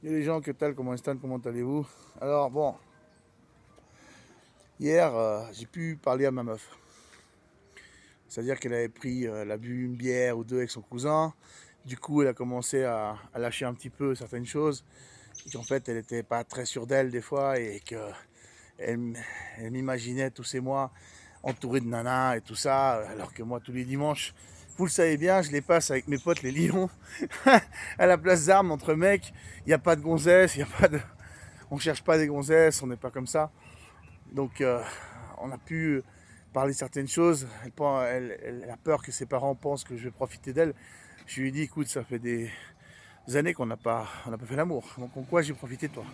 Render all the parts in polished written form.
Il y a les gens, que tal, comment están, comment allez-vous? Alors bon, hier j'ai pu parler à ma meuf. C'est-à-dire qu'elle avait pris, elle a bu une bière ou deux avec son cousin. Du coup, elle a commencé à lâcher un petit peu certaines choses. Et qu'en fait, elle n'était pas très sûre d'elle des fois et qu'elle elle m'imaginait tous ces mois entourée de nanas et tout ça. Alors que moi, tous les dimanches, vous le savez bien, je les passe avec mes potes les lions à la place d'armes entre mecs. Il n'y a pas de gonzesse, il y a pas de... on cherche pas des gonzesses, on n'est pas comme ça. Donc on a pu parler de certaines choses. Elle a peur que ses parents pensent que je vais profiter d'elle. Je lui ai dit, écoute, ça fait des années on n'a pas fait l'amour. Donc en quoi j'ai profité de toi?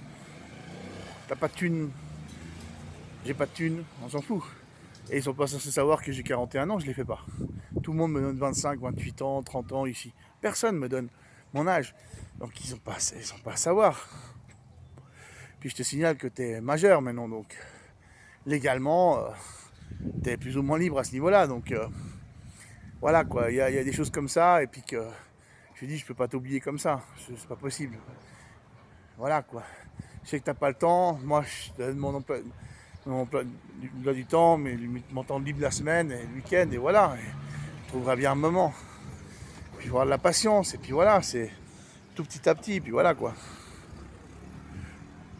T'as pas de thune, j'ai pas de thune, on s'en fout. Et ils sont pas censés savoir que j'ai 41 ans, je les fais pas. Tout le monde me donne 25, 28 ans, 30 ans ici. Personne me donne mon âge. Donc ils sont pas à savoir. Puis je te signale que tu es majeur maintenant, donc légalement, tu es plus ou moins libre à ce niveau-là. Donc voilà quoi, il y a des choses comme ça, et puis que je lui dis, je peux pas t'oublier comme ça, c'est pas possible. Voilà quoi. Je sais que t'as pas le temps, moi je te donne mon emploi du temps, mais mon temps libre la semaine et le week-end, et voilà. Et tu trouveras bien un moment. Puis avoir de la patience, et puis voilà, c'est tout petit à petit, puis voilà quoi.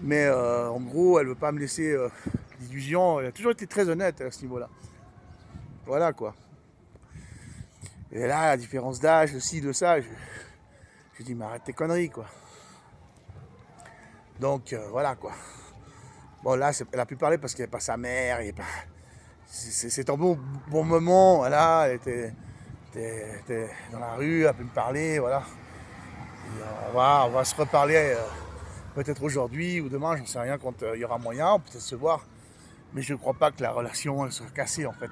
Mais en gros, elle veut pas me laisser d'illusions. Elle a toujours été très honnête à ce niveau-là. Voilà quoi. Et là, la différence d'âge, le ci, le ça, je dis, mais arrête tes conneries quoi. Donc voilà quoi. Bon là, elle a pu parler parce qu'il n'y avait pas sa mère, c'est un bon moment, voilà, elle était dans la rue, elle a pu me parler, voilà. Et, on va se reparler peut-être aujourd'hui ou demain, j'en sais rien, quand il y aura moyen, peut-être se voir. Mais je ne crois pas que la relation elle soit cassée en fait.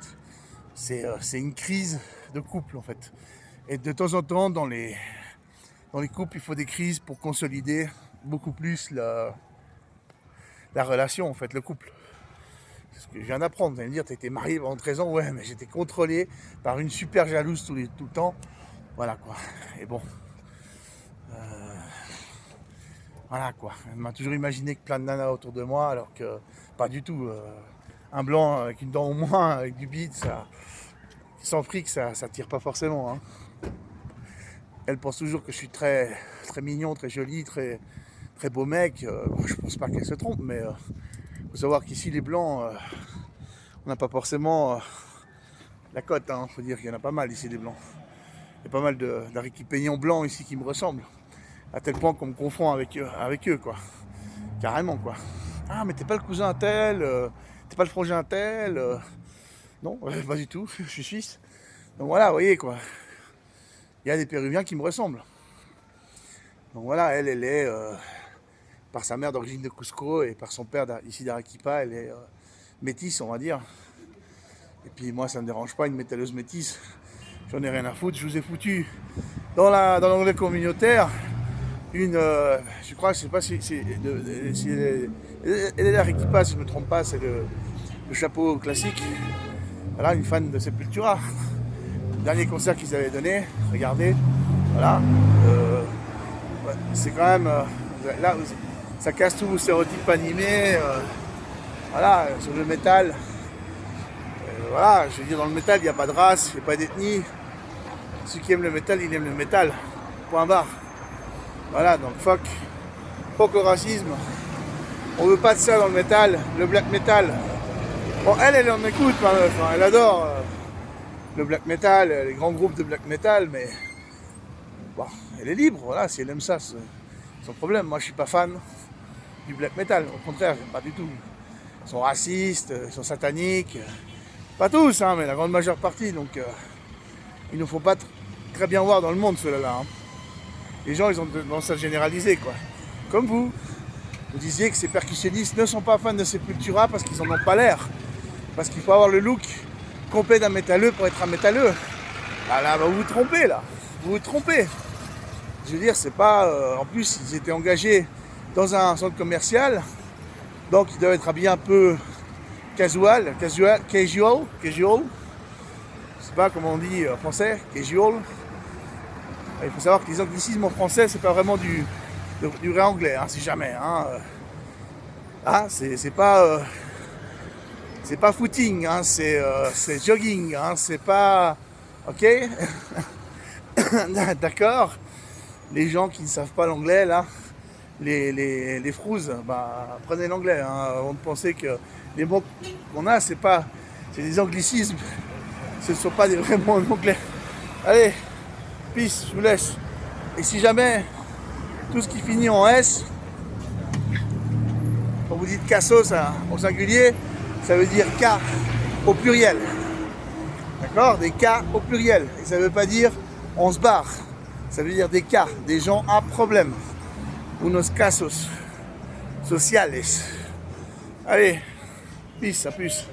C'est une crise de couple en fait. Et de temps en temps, dans les couples, il faut des crises pour consolider beaucoup plus la relation en fait, le couple. C'est ce que je viens d'apprendre. Vous allez me dire, tu été marié pendant 13 ans, ouais, mais j'étais contrôlé par une super jalouse tout le temps. Voilà quoi. Et bon, voilà quoi. Elle m'a toujours imaginé que plein de nanas autour de moi, alors que pas du tout. Un blanc avec une dent au moins, avec du bide, ça, sans fric, ça tire pas forcément. Hein. Elle pense toujours que je suis très, très mignon, très joli, très, très beau mec. Je pense pas qu'elle se trompe, mais faut savoir qu'ici les blancs, on n'a pas forcément la cote. Hein. Faut dire qu'il y en a pas mal ici des blancs. Il y a pas mal d'ariquipegnons blancs ici qui me ressemblent, à tel point qu'on me confond avec eux quoi. Carrément quoi. Ah mais t'es pas le cousin tel, t'es pas le frangin tel. Non, pas du tout. Je suis suisse. Donc voilà, vous voyez quoi. Il y a des Péruviens qui me ressemblent. Donc voilà, elle est, par sa mère d'origine de Cusco et par son père ici d'Arequipa, elle est métisse, on va dire. Et puis moi, ça ne me dérange pas, une métalleuse métisse. J'en ai rien à foutre. Je vous ai foutu dans l'anglais communautaire je crois, je sais pas si elle est d'Arequipa, si je ne me trompe pas, c'est le chapeau classique. Voilà, une fan de Sepultura. Le dernier concert qu'ils avaient donné, regardez, voilà. Ouais, c'est quand même là, ça casse tous vos stéréotypes animés. Voilà, sur le métal. Voilà, je veux dire, dans le métal, il n'y a pas de race, il n'y a pas d'ethnie. Ceux qui aiment le métal, ils aiment le métal. Point barre. Voilà, donc fuck au racisme. On veut pas de ça dans le métal, le black metal. Bon, elle en écoute, ma meuf, hein, elle adore le black metal, les grands groupes de black metal, mais bon, elle est libre, voilà, si elle aime ça, c'est son problème. Moi, je suis pas fan du black metal, au contraire, j'aime pas du tout. Ils sont racistes, ils sont sataniques, pas tous, hein, mais la grande majeure partie, donc ils ne faut pas très bien voir dans le monde, ceux-là. Hein. Les gens, ils ont tendance à généraliser, quoi. Comme vous disiez que ces percussionnistes ne sont pas fans de Sepultura parce qu'ils en ont pas l'air. Parce qu'il faut avoir le look complet d'un métalleux pour être un métalleux. Ah là, vous vous trompez, là. Vous vous trompez. Je veux dire, c'est pas... en plus, ils étaient engagés dans un centre commercial. Donc, ils doivent être habillés un peu casual. Je sais pas comment on dit en français. Casual. Il faut savoir que les anglicismes en français, c'est pas vraiment du du vrai anglais, hein, si jamais. Hein. Ah, c'est pas footing, hein, c'est jogging, hein, c'est pas... Ok. D'accord. Les gens qui ne savent pas l'anglais, là, les frouzes, bah, prenez l'anglais. Hein, avant de penser que les mots qu'on a, c'est des anglicismes. Ce ne sont pas des vrais mots en anglais. Allez, peace, je vous laisse. Et si jamais tout ce qui finit en S, quand vous dites cassos au singulier, ça veut dire cas au pluriel. D'accord? Des cas au pluriel. Et ça ne veut pas dire on se barre. Ça veut dire des cas, des gens à problème. Unos casos sociales. Allez, peace, à plus.